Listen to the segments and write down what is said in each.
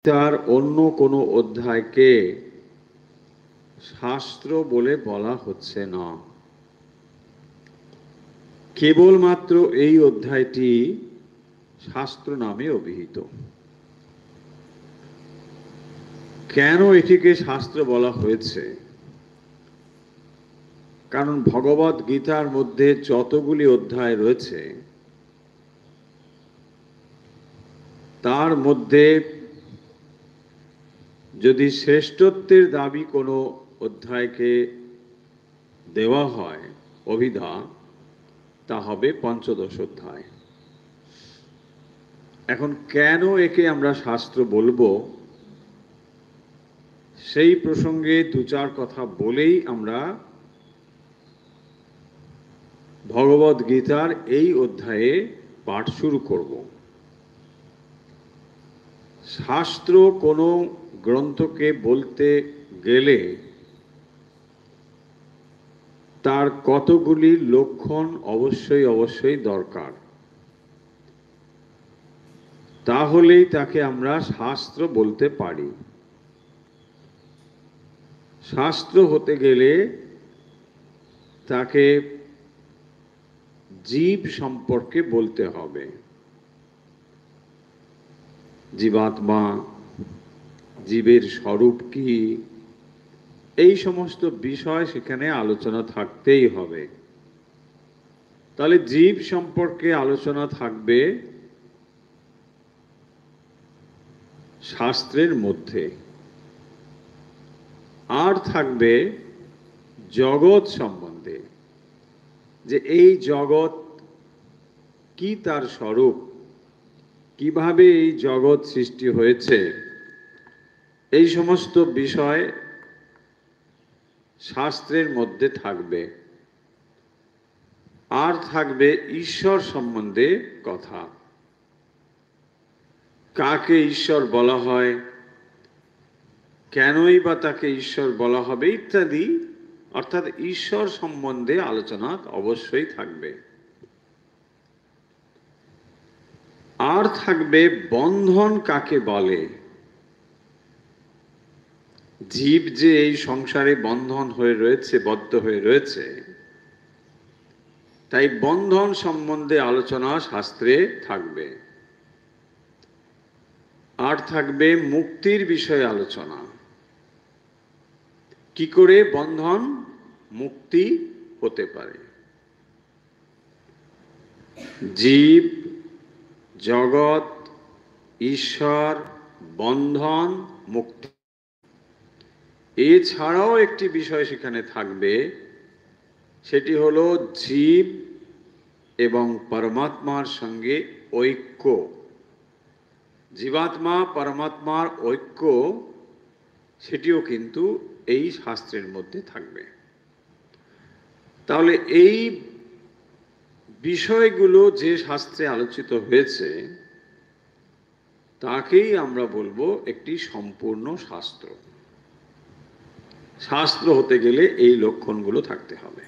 তার অন্য কোনো অধ্যায়কে শাস্ত্র বলে বলা হচ্ছে না। কেবলমাত্র এই অধ্যায়টি শাস্ত্র নামে অভিহিত। কেন এটিকে শাস্ত্র বলা হয়েছে? কারণ ভগবদ গীতার মধ্যে যতগুলি অধ্যায় রয়েছে তার মধ্যে যদি শ্রেষ্ঠত্বের দাবি কোনো অধ্যায়কে দেওয়া হয় অভিধা, তা হবে পঞ্চদশ অধ্যায়। এখন কেন একে আমরা শাস্ত্র বলবো, সেই প্রসঙ্গে দু চার কথা বলেই আমরা ভগবদ গীতার এই অধ্যায়ে পাঠ শুরু করব। শাস্ত্র কোনো গ্রন্থকে বলতে গেলে তার কতগুলি লক্ষণ অবশ্যই দরকার, তাহলেই তাকে আমরা শাস্ত্র বলতে পারি। শাস্ত্র হতে গেলে তাকে জীব সম্পর্কে বলতে হবে। জীবাত্মা, জীবের স্বরূপ কি, এই সমস্ত বিষয় সেখানে আলোচনা থাকতেই হবে। তাহলে জীব সম্পর্কে আলোচনা থাকবে শাস্ত্রের মধ্যে, আর থাকবে জগৎ সম্বন্ধে, যে এই জগৎ কি, তার স্বরূপ, কিভাবে এই জগৎ সৃষ্টি হয়েছে, এই সমস্ত বিষয় শাস্ত্রের মধ্যে থাকবে। আর থাকবে ঈশ্বর সম্বন্ধে কথা, কাকে ঈশ্বর বলা হয়, কেনই বা তাকে ঈশ্বর বলা হবে ইত্যাদি, অর্থাৎ ঈশ্বর সম্বন্ধে আলোচনা অবশ্যই থাকবে। আর থাকবে বন্ধন কাকে বলে, জীব যে এই সংসারে বন্ধন হয়ে রয়েছে, বদ্ধ হয়ে রয়েছে, তাই বন্ধন সম্বন্ধে আলোচনা শাস্ত্রে থাকবে। আর থাকবে মুক্তির বিষয়ে আলোচনা, কি করে বন্ধন মুক্তি হতে পারে। জীব, জগৎ, ঈশ্বর, বন্ধন, মুক্তি, এছাড়াও একটি বিষয় সেখানে থাকবে, সেটি হলো জীব এবং পরমাত্মার সঙ্গে ঐক্য। জীবাত্মা পরমাত্মার ঐক্য, সেটিও কিন্তু এই শাস্ত্রের মধ্যে থাকবে। তাহলে এই বিষয়গুলো যে শাস্ত্রে আলোচিত হয়েছে তাকেই আমরা বলবো একটি সম্পূর্ণ শাস্ত্র। শাস্ত্র হতে গেলে এই লক্ষণগুলো থাকতে হবে।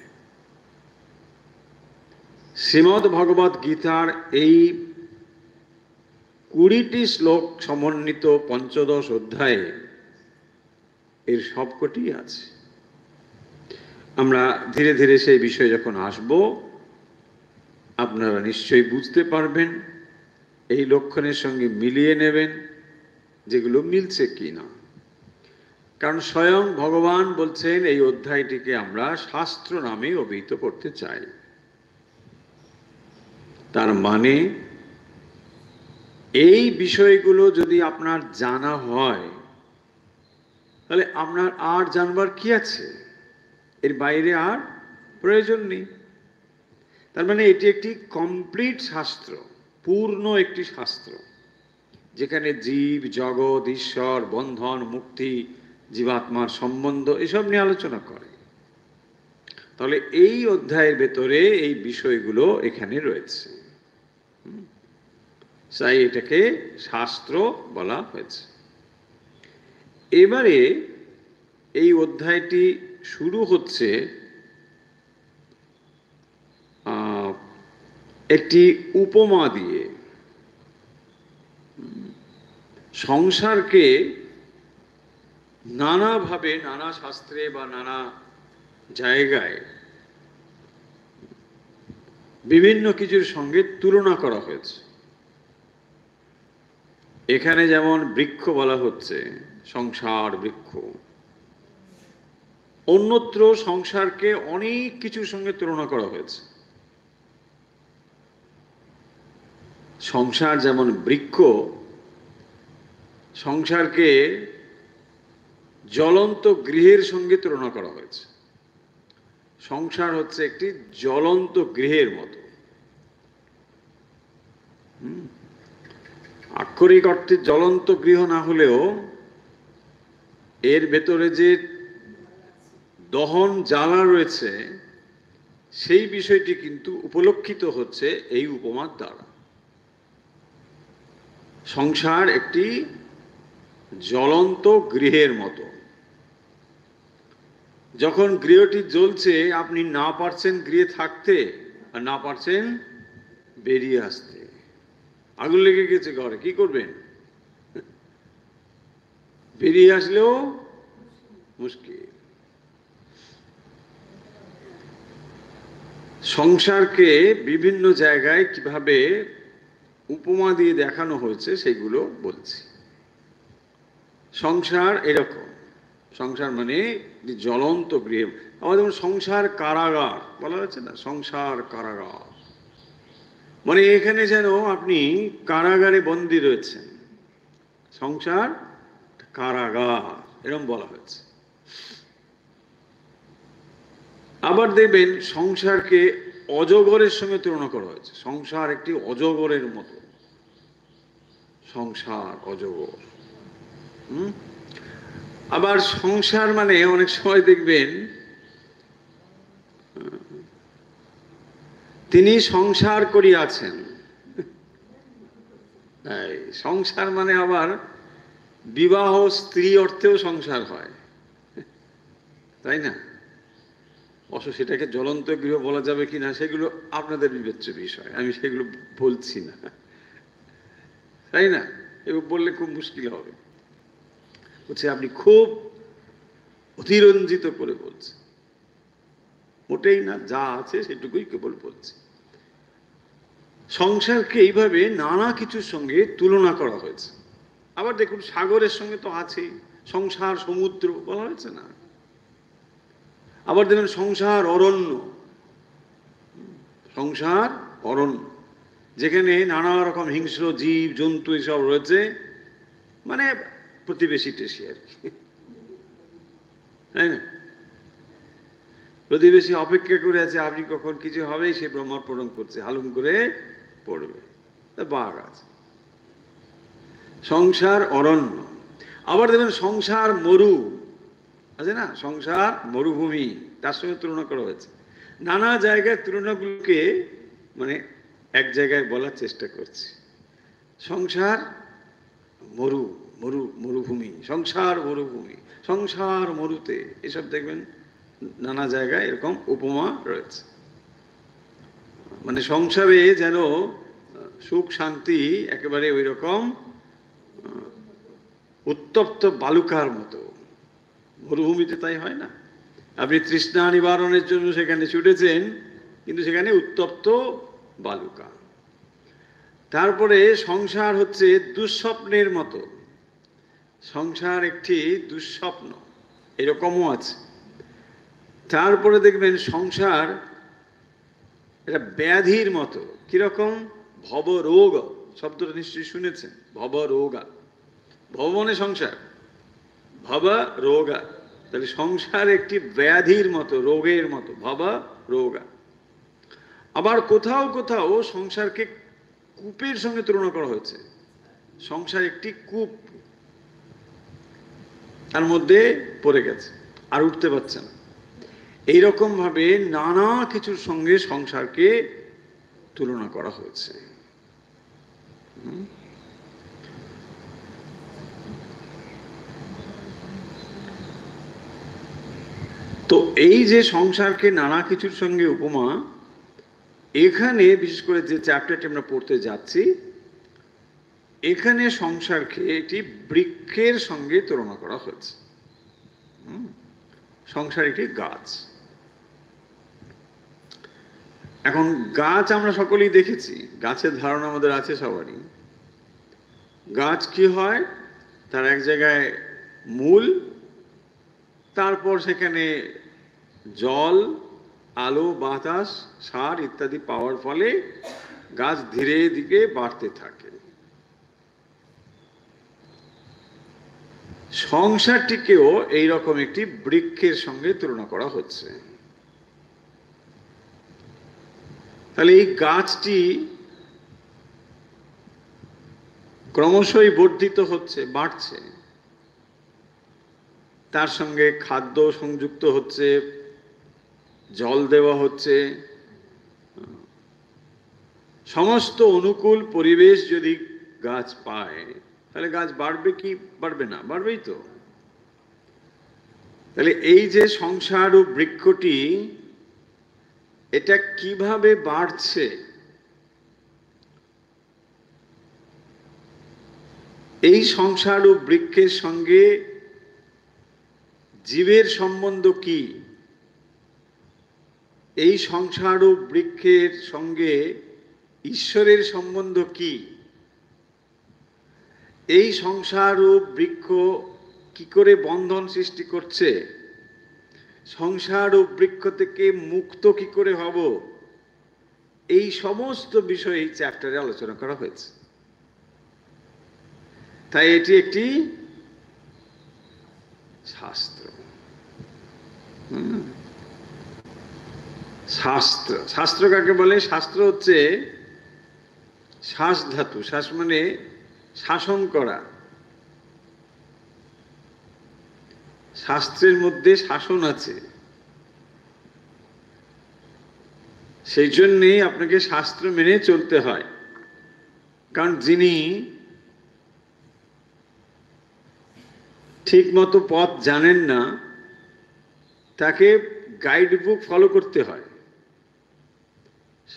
শ্রীমদ্ ভগবদ গীতার এই 20টি শ্লোক সমন্বিত পঞ্চদশ অধ্যায়ে এর সবকটি আছে। আমরা ধীরে ধীরে সেই বিষয়ে যখন আসব, আপনারা নিশ্চয়ই বুঝতে পারবেন, এই লক্ষণের সঙ্গে মিলিয়ে নেবেন যেগুলো মিলছে কি না। কারণ স্বয়ং ভগবান বলছেন এই অধ্যায়টিকে আমরা শাস্ত্র নামে অভিহিত করতে চাই। তার মানে এই বিষয়গুলো যদি আপনার জানা হয়, তাহলে আপনার আর জানবার কি আছে, এর বাইরে আর প্রয়োজন নেই। তার মানে এটি একটি কমপ্লিট শাস্ত্র, পূর্ণ একটি শাস্ত্র, যেখানে জীব, জগৎ, ঈশ্বর, বন্ধন, মুক্তি, জীবাত্মার সম্বন্ধ এসব নিয়ে আলোচনা করে। তাহলে এই অধ্যায়ের ভেতরে এই বিষয়গুলো এখানে রয়েছে, তাই এটাকে শাস্ত্র বলা হয়েছে। এবারে এই অধ্যায়টি শুরু হচ্ছে একটি উপমা দিয়ে। সংসারকে নানাভাবে, নানা শাস্ত্রে বা নানা জায়গায় বিভিন্ন কিছুর সঙ্গে তুলনা করা হয়েছে। এখানে যেমন বৃক্ষ বলা হচ্ছে, সংসার বৃক্ষ, অন্যত্র সংসারকে অনেক কিছুর সঙ্গে তুলনা করা হয়েছে। সংসার যেমন বৃক্ষ, সংসারকে জ্বলন্ত গৃহের সঙ্গে তুলনা করা হয়েছে। সংসার হচ্ছে একটি জ্বলন্ত গৃহের মতো। আক্ষরিক অর্থে জ্বলন্ত গৃহ না হলেও এর ভেতরে যে দহন জ্বালা রয়েছে সেই বিষয়টি কিন্তু উপলক্ষিত হচ্ছে এই উপমার দ্বারা। সংসার একটি জ্বলন্ত গৃহের মতো। যখন গৃহটি জ্বলছে, আপনি না পারছেন গৃহে থাকতে আর না পারছেন বেরিয়ে আসতে। আগুন লেগে গেছে ঘরে, কি করবেন? বেরিয়ে আসলেও মুশকিল। সংসারকে বিভিন্ন জায়গায় কিভাবে উপমা দিয়ে দেখানো হয়েছে সেগুলো বলছি। সংসার এরকম, সংসার মানে জ্বলন্ত গৃহ। আমাদের যেমন সংসার কারাগার বলা হচ্ছে না, সংসার কারাগার মানে এখানে যেন আপনি কারাগারে বন্দী রয়েছেন। সংসার কারাগার এরকম বলা হয়েছে। আবার দেখবেন সংসারকে অজগরের সঙ্গে তুলনা করা হয়েছে। সংসার একটি অজগরের মতো। সংসার অজগর। আবার সংসার মানে অনেক সময় দেখবেন তিনি সংসার করিয়াছেন। সংসার মানে আবার বিবাহ স্ত্রী অর্থেও সংসার হয়, তাই না? অবশ্য সেটাকে জ্বলন্ত গৃহ বলা যাবে কিনা সেগুলো আপনাদের বিবেচ্য বিষয়, আমি সেগুলো বলছি না, তাই না? এগুলো বললে খুব মুশকিল হবে। বলছে আপনি খুব অতিরঞ্জিত করে বলছেন। মোটেই না, যা আছে সেটুকুই কেবল বলছে। সংসারকে এইভাবে নানা কিছুর সঙ্গে তুলনা করা হয়েছে। আবার দেখুন সাগরের সঙ্গে তো আছেই, সংসার সমুদ্র বলা হয়েছে না? আবার দেখবেন সংসার অরণ্য, সংসার অরণ্য যেখানে নানা রকম হিংস্র জীব জন্তু এসব রয়েছে, মানে প্রতিবেশী টেশি আর কি, তাই না? প্রতিবেশী অপেক্ষা করে আছে আপনি কখন কিছু হবে, সে ব্রহ্মার্পণ করছে, হালুম করে পড়বে, বাঘ আছে। সংসার অরণ্য। আবার দেখবেন সংসার মরু আছে না, সংসার মরুভূমি, তার সঙ্গে তুলনা করা হয়েছে। নানা জায়গায় তুলনাগুলোকে মানে এক জায়গায় বলার চেষ্টা করছি। সংসার মরুভূমি, সংসার মরুভূমি, সংসার মরুতে, এসব দেখবেন নানা জায়গায় এরকম উপমা রয়েছে। মানে সংসারে যেন সুখ শান্তি একেবারে ওই রকম উত্তপ্ত বালুকার মতো। মরুভূমিতে তাই হয় না? আপনি তৃষ্ণা নিবারণের জন্য সেখানে ছুটেছেন, কিন্তু সেখানে উত্তপ্ত বালুকা। তারপরে সংসার হচ্ছে দুঃস্বপ্নের মতো। সংসার একটি দুঃস্বপ্ন, এরকমও আছে। তারপরে দেখবেন সংসার এটা ব্যাধির মতো। কিরকম? ভবরোগ শব্দটা নিশ্চয়ই শুনেছেন। ভবরোগা, ভব মানে সংসার, ভবা রোগা, তাহলে সংসার একটি ব্যাধির মতো, রোগের মতো, ভবা রোগা। আবার কোথাও কোথাও সংসারকে কূপের সঙ্গে তুলনা করা হয়েছে। সংসার একটি কূপ, তার মধ্যে পড়ে গেছে, আর উঠতে পারছে না। এইরকম ভাবে নানা কিছুর সঙ্গে সংসারকে তুলনা করা হয়েছে। তো এই যে সংসারকে নানা কিছুর সঙ্গে উপমা, এখানে বিশেষ করে যে চ্যাপ্টারটি আমরা পড়তে যাচ্ছি এখানে সংসারকে একটি বৃক্ষের সঙ্গে তুলনা করা হয়েছে। সংসার একটি গাছ। এখন গাছ আমরা সকলেই দেখেছি, গাছের ধারণা আমাদের আছে সবারই। গাছ কি হয়, তার এক জায়গায় মূল, তারপর সেখানে জল, আলো, বাতাস, সার ইত্যাদি পাওয়ার ফলে গাছ ধীরে ধীরে বাড়তে থাকে। সংসারটিকেও এইরকম একটি বৃক্ষের সঙ্গে তুলনা করা হচ্ছে। তাহলে এই গাছটি ক্রমশই বর্ধিত হচ্ছে, বাড়ছে, তার সঙ্গে খাদ্য সংযুক্ত হচ্ছে, জল দেওয়া হচ্ছে। সমস্ত অনুকূল পরিবেশ যদি গাছ পায় তাহলে গাছ বাড়বে কি বাড়বে না? বাড়বেই তো। তাহলে এই যে সংসার ও বৃক্ষটি, এটা কিভাবে বাড়ছে, এই সংসার ও বৃক্ষের সঙ্গে জীবের সম্বন্ধ কি, এই সংসার ও বৃক্ষের সঙ্গে ঈশ্বরের সম্বন্ধ কি, এই সংসার ও বৃক্ষ কি করে বন্ধন সৃষ্টি করছে, সংসার ও বৃক্ষ থেকে মুক্ত কি করে হব, এই সমস্ত বিষয় এই চ্যাপ্টারে আলোচনা করা হয়েছে। তাই এটি একটি শাস্ত্র। শাস্ত্র, শাস্ত্র কাকে বলে? শাস্ত্র হচ্ছে শ্বাস ধাতু। শ্বাস মানে শাসন করা। শাস্ত্রের মধ্যে শাসন আছে, সেই জন্যেই আপনাকে শাস্ত্র মেনে চলতে হয়। কারণ যিনি ঠিক মতো পথ জানেন না, তাকে গাইড বুক ফলো করতে হয়।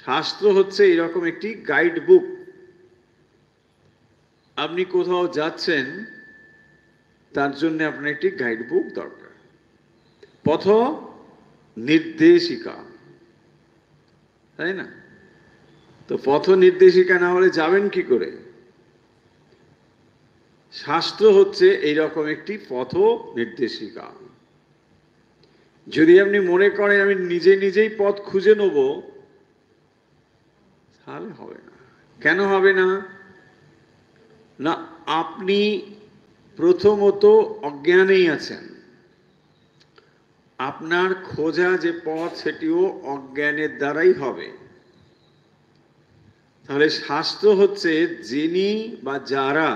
শাস্ত্র হচ্ছে এরকম একটি গাইড বুক। আপনি কোথাও যাচ্ছেন, তার জন্য আপনার একটি গাইড বুক দরকার, পথ নির্দেশিকা, তাই না? তো পথ নির্দেশিকা না হলে যাবেন কি করে? শাস্ত্র হচ্ছে এইরকম একটি পথ নির্দেশিকা। যদি আপনি মনে করেন আমি নিজে নিজেই পথ খুঁজে নেব, তাহলে হবে না। কেন হবে না? না, আপনি প্রথমত অজ্ঞানেই আছেন। আপনার খোঁজা যে পথ, সেটিও অজ্ঞানের দ্বারাই হবে। তাহলে শাস্ত্র হচ্ছে যিনি বা যারা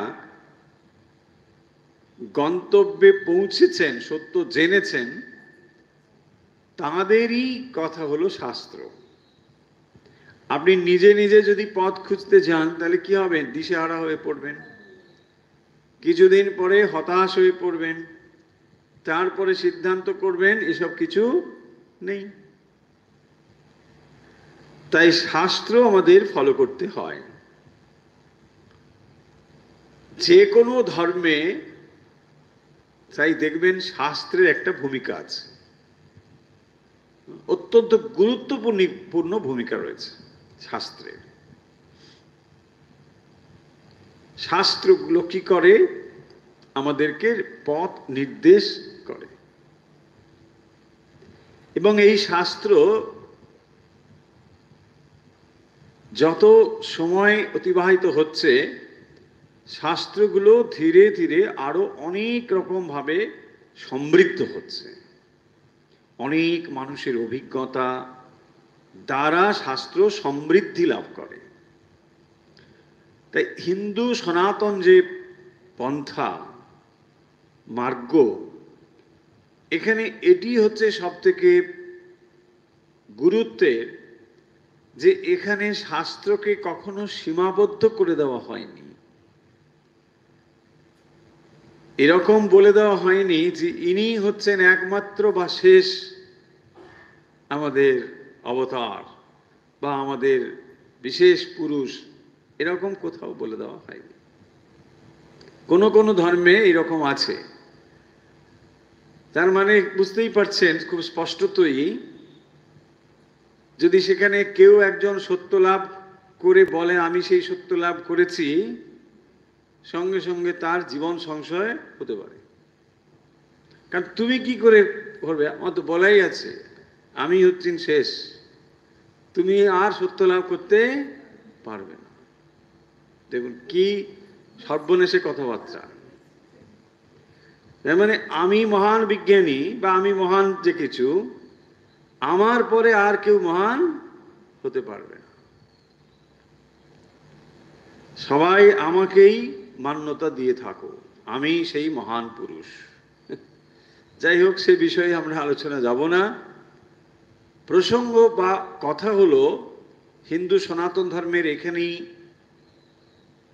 গন্তব্যে পৌঁছেছেন, সত্য জেনেছেন, তাদেরই কথা হলো শাস্ত্র। আপনি নিজে নিজে যদি পথ খুঁজতে যান, তাহলে কি হবে? দিশেহারা হয়ে পড়বেন, কিছুদিন পরে হতাশ হয়ে পড়বেন, তারপরে সিদ্ধান্ত করবেন এসব কিছু নেই। তাই শাস্ত্র আমাদের ফলো করতে হয়। যে কোনো ধর্মে তাই দেখবেন শাস্ত্রের একটা ভূমিকা আছে, অত্যন্ত গুরুত্বপূর্ণ ভূমিকা রয়েছে শাস্ত্রের। শাস্ত্রগুলো কি করে? আমাদেরকে পথ নির্দেশ করে। এবং এই শাস্ত্র যত সময় অতিবাহিত হচ্ছে, শাস্ত্রগুলো ধীরে ধীরে আরো অনেক রকম ভাবে সমৃদ্ধ হচ্ছে। অনেক মানুষের অভিজ্ঞতা দ্বারা শাস্ত্র সমৃদ্ধি লাভ করে। তাই হিন্দু সনাতন যে পন্থা, মার্গ, এখানে এটি হচ্ছে সব থেকে গুরুত্বের, যে এখানে শাস্ত্রকে কখনো সীমাবদ্ধ করে দেওয়া হয়নি। এরকম বলে দেওয়া হয়নি যে ইনি হচ্ছেন একমাত্র বা শেষ আমাদের অবতার বা আমাদের বিশেষ পুরুষ, এরকম কোথাও বলে দেওয়া হয়নি। কোনো কোনো ধর্মে এরকম আছে। তার মানে বুঝতেই পারছেন খুব স্পষ্টতই, যদি সেখানে কেউ একজন সত্য লাভ করে বলে আমি সেই সত্য লাভ করেছি, সঙ্গে সঙ্গে তার জীবন সংশয় হতে পারে। কারণ তুমি কি করে করবে, আমার তো বলাই আছে আমি হচ্ছেন শেষ, তুমি আর সত্য লাভ করতে পারবে না। দেখুন কি সর্বনেশে কথাবার্তা। তার মানে আমি মহান বিজ্ঞানী বা আমি মহান যে কিছু, আমার পরে আর কেউ মহান হতে পারবে না, সবাই আমাকেই মান্যতা দিয়ে থাকো, আমি সেই মহান পুরুষ। যাই হোক, সে বিষয়ে আমরা আলোচনা যাব না। প্রসঙ্গ বা কথা হলো, হিন্দু সনাতন ধর্মের এখানেই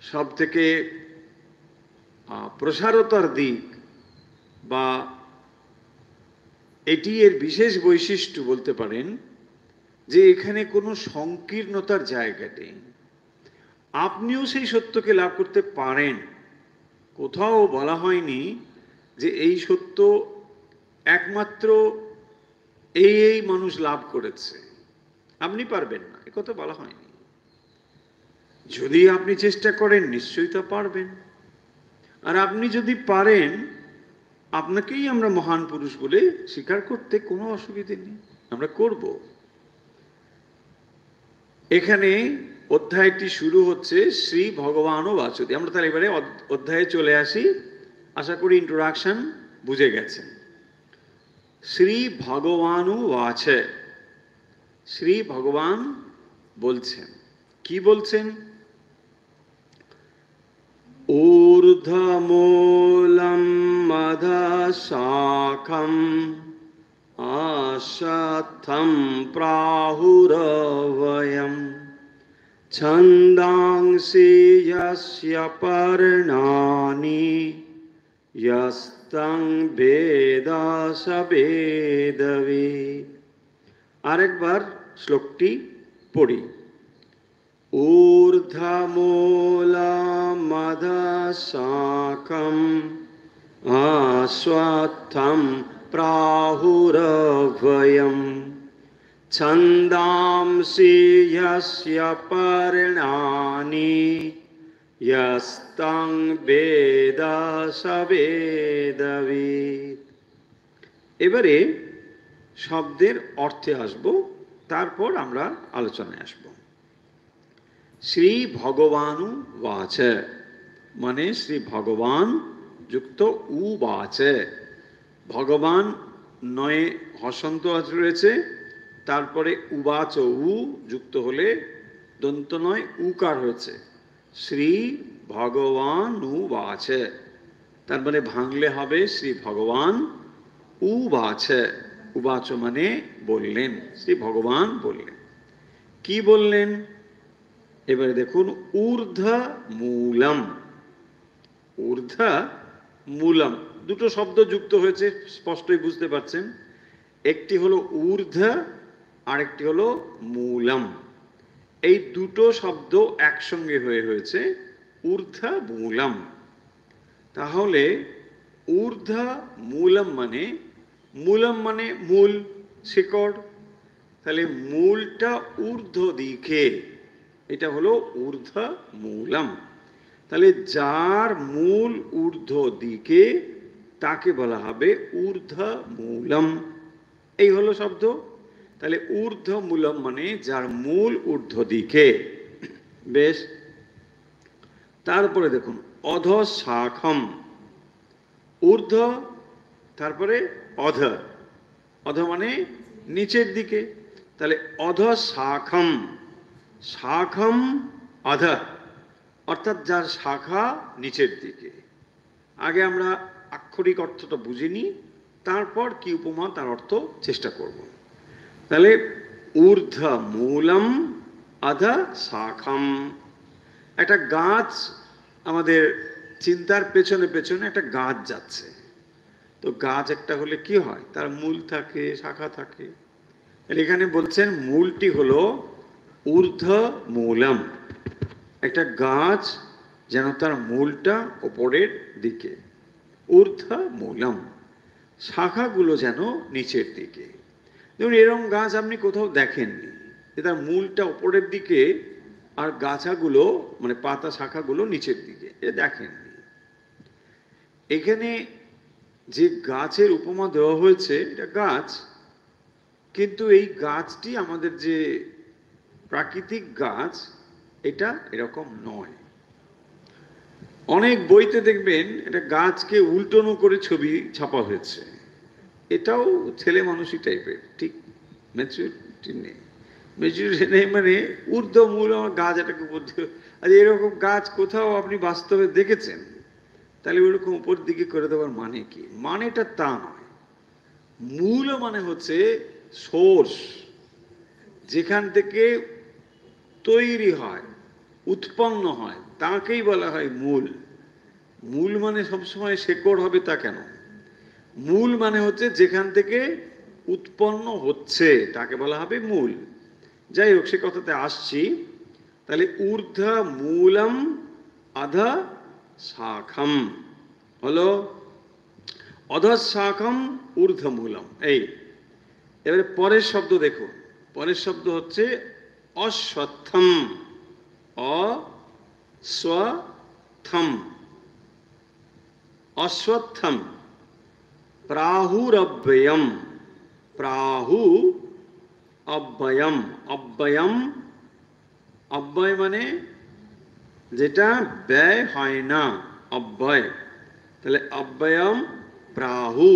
সব থেকে প্রসারতার দিক বা এটি এর বিশেষ বৈশিষ্ট্য বলতে পারেন, যে এখানে কোনো সংকীর্ণতার জায়গা নেই। আপনিও সেই সত্যকে লাভ করতে পারেন। কোথাও বলা হয়নি যে এই সত্য একমাত্র এই মানুষ লাভ করেছে, আপনি পারবেন না, এ কথা বলা হয়নি। যদি আপনি চেষ্টা করেন নিশ্চয়ই তা পারবেন। আর আপনি যদি পারেন, আপনাকেই আমরা মহান পুরুষ বলে স্বীকার করতে কোনো অসুবিধে নেই, আমরা করব। এখানে অধ্যায়টি শুরু হচ্ছে শ্রী ভগবানও বাচতি। আমরা তাহলে এবারে অধ্যায়ে চলে আসি। আশা করি ইন্ট্রোডাকশন বুঝে গেছেন। শ্রী ভগবানু বাচে, শ্রী ভগবান বলছেন। কি বলছেন? ঊর্ধ্বমূলম মধশাখম আশথম প্রাহুরভয়ম ছন্দাংসি যস্য পর্ণানি যস্তং বেদ স বেদবিদ। আরেকবার শ্লোকটি পড়ি। ঊর্ধ্বমূলমধশাখম আশ্বত্থম প্রাহুরভয়ম ছন্দাংসি যস্য পর্ণানি যস্তং বেদ স বেদবিদ। এবারে শব্দের অর্থে আসব, তারপর আমরা আলোচনায় আসব। শ্রী ভগবানু বাচে মানে শ্রী ভগবান যুক্ত উ বাচে। ভগবান নয়ে হসন্ত রয়েছে, তারপরে উবাচ উ যুক্ত হলে দন্ত নয় উকার হয়েছে, শ্রী ভগবান উ বাচে। তার মানে ভাঙলে হবে শ্রী ভগবান উ বাচে। উবাচ মানে বললেন, শ্রী ভগবান বললেন। কি বললেন? এবারে দেখুন, ঊর্ধ্ব মূলম। ঊর্ধ্ব মূলম দুটো শব্দ যুক্ত হয়েছে, স্পষ্টই বুঝতে পারছেন। একটি হলো ঊর্ধ্ব, আরেকটি হলো মূলম। এই দুটো শব্দ একসঙ্গে হয়েছে ঊর্ধ্ব মূলম। তাহলে ঊর্ধ্ব মূলম মানে, মূলম মানে মূল, শিকড়। তাহলে মূলটা ঊর্ধ্ব দিকে, এটা হলো ঊর্ধ্ব মূলম। তাহলে যার মূল ঊর্ধ্ব দিকে তাকে বলা হবে ঊর্ধ্ব মূলম। এই হলো শব্দ। তাহলে ঊর্ধ্ব মূলম মানে যার মূল ঊর্ধ্ব দিকে। বেশ, তারপরে দেখুন অধশাখম। ঊর্ধ্ব, তারপরে অধ। অধ মানে নিচের দিকে। তাহলে অধশাখম, শাখম অধ, অর্থাৎ যার শাখা নিচের দিকে। আগে আমরা আক্ষরিক অর্থটা বুঝিনি, তারপর কি উপমা তার অর্থ চেষ্টা করব। তাহলে ঊর্ধ্ব মূলম অধ শাখম। একটা গাছ, আমাদের চিন্তার পেছনে পেছনে একটা গাছ যাচ্ছে। তো গাছ একটা হলে কি হয়, তার মূল থাকে, শাখা থাকে। এখানে বলছেন মূলটি হলো ঊর্ধ্ব মূলম। একটা গাছ যেন তার মূলটা ওপরের দিকে। ঊর্ধ্ব মূলম, শাখাগুলো যেন নিচের দিকে। দেখুন এরকম গাছ আপনি কোথাও দেখেননি, তার মূলটা ওপরের দিকে আর গাছাগুলো মানে পাতা শাখাগুলো নিচের দিকে, এ দেখেননি। এখানে যে গাছের উপমা দেওয়া হয়েছে এটা গাছ, কিন্তু এই গাছটি আমাদের যে প্রাকৃতিক গাছ এটা এরকম নয়। অনেক বইতে দেখবেন এটা গাছকে উল্টোনো করে ছবি ছাপা হয়েছে, এটাও ছেলে মানুষই টাইপের, ঠিক ম্যাচুরিটি নেই। ম্যাচুরিটি নেই মানে ঊর্ধ্ব মূল আমার গাছ এটাকে বলতে, আর এরকম গাছ কোথাও আপনি বাস্তবে দেখেছেন? তাহলে ওরকম উপর দিকে করে দেওয়ার মানে কি? মানেটা তা নয়। মূল মানে হচ্ছে সোর্স, যেখান থেকে তৈরি হয়, উৎপন্ন হয়, তাকেই বলা হয় মূল। মূল মানে সবসময় শেকড় হবে তা কেন? মূল মানে হচ্ছে যেখান থেকে উৎপন্ন হচ্ছে তাকে বলা হবে মূল। যাই হোক, সে কথাতে আসছি। তাহলে ঊর্ধ্ব মূলম অধ শাখম হলো, অধ শাখম ঊর্ধ্ব মূলম। এই এবারে পরের শব্দ দেখুন, পরের শব্দ হচ্ছে অশ্বত্থম। অশ্বত্থম, অশ্বত্থম। প্রাহুরব্যয়ম, প্রাহু অব্যয়ম, অব্যয়ম, অব্যয় মানে যেটা ব্যয় হয় না, অব্যয়। তাহলে অব্যয়ম প্রাহু,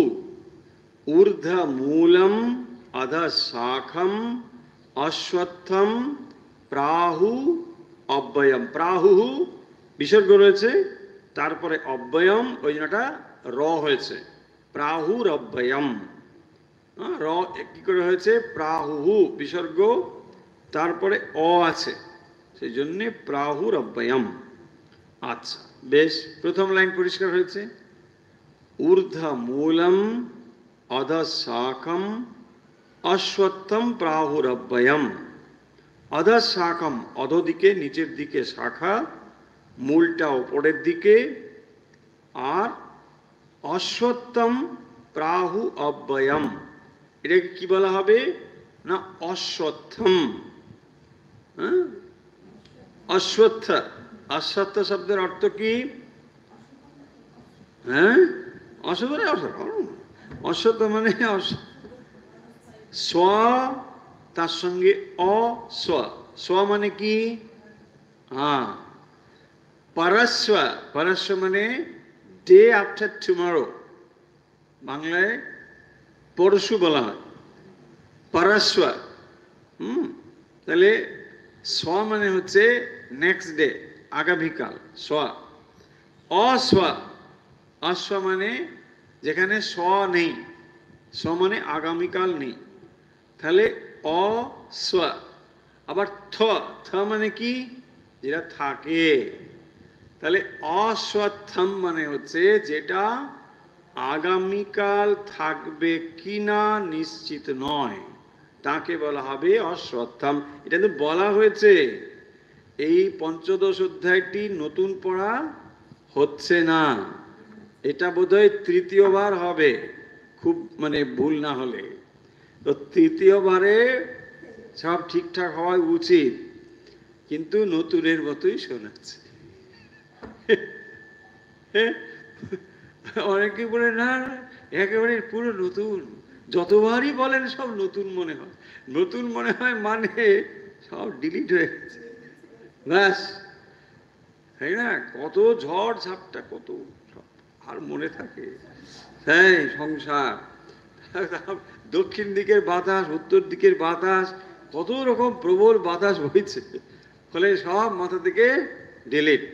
ঊর্ধ্ব মূলম অধ শাখম অশ্বত্থম প্রাহু অব্যয়ম। প্রাহু বিসর্গ রয়েছে, তারপরে অব্যয়ম, ওই জন্যটা র হয়েছে, প্রাহুর অব্যয়ম। র কি করে হয়েছে? প্রাহু বিসর্গ, তারপরে অ আছে, সেই জন্যে প্রাহুর অব্যয়ম। আচ্ছা বেশ, প্রথম লাইন পরিষ্কার হয়েছে। ঊর্ধ্ব মূলম অধ শাখম অশ্বত্থম প্রাহুর অব্যয়ম। অধ শাখম, অধদিকে নিচের দিকে শাখা, মূলটা ওপরের দিকে, আর অশ্বত্থম প্রাহু অব্যয়ম, এটাকে কি বলা হবে না? অশ্বত্থম। হ্যাঁ, অশ্বত্থ, অশ্বত্থ শব্দের অর্থ কি? হ্যাঁ, অশ্বত্থ, অশ্বত্থ মানে স্ব, তার সঙ্গে অস্ব। স্ব মানে কি? হ্যাঁ, পরস্ব, পরস্ব মানে ডে আফটার টুমরো, বাংলায় পরশু বলা হয়, পরস্ব। তাহলে স্ব মানে হচ্ছে নেক্সট ডে, আগামীকাল, স্ব। অস্ব, অস্ব মানে যেখানে স্ব নেই, স্ব মানে আগামীকাল নেই, তাহলে অস্ব। আবার থ, থ মানে কি? যেটা থাকে। তাহলে অশ্বত্থম মানে হচ্ছে যেটা আগামীকাল থাকবে কিনা নিশ্চিত নয়, তাকে বলা হবে অশ্বত্থম। এটা তো বলা হয়েছে, এই পঞ্চদশ অধ্যায়টি নতুন পড়া হচ্ছে না, এটা বোধহয় তৃতীয়বার হবে, খুব মানে ভুল না হলে। তো তৃতীয়বারে সব ঠিকঠাক হওয়া উচিত, কিন্তু নতুনের মতোই শোনাচ্ছে। অনেকে বলে না একেবারে পুরো নতুন, যতবারই বলেন সব নতুন মনে হয়। নতুন মনে হয় মানে সব ডিলিট হয়ে গেছে, ব্যাস, তাই না? কত ঝড় ঝাপটা, কত আর মনে থাকে? সেই সংসার, দক্ষিণ দিকের বাতাস, উত্তর দিকের বাতাস, কত রকম প্রবল বাতাস বইছে, ফলে সব মাথা থেকে ডিলিট।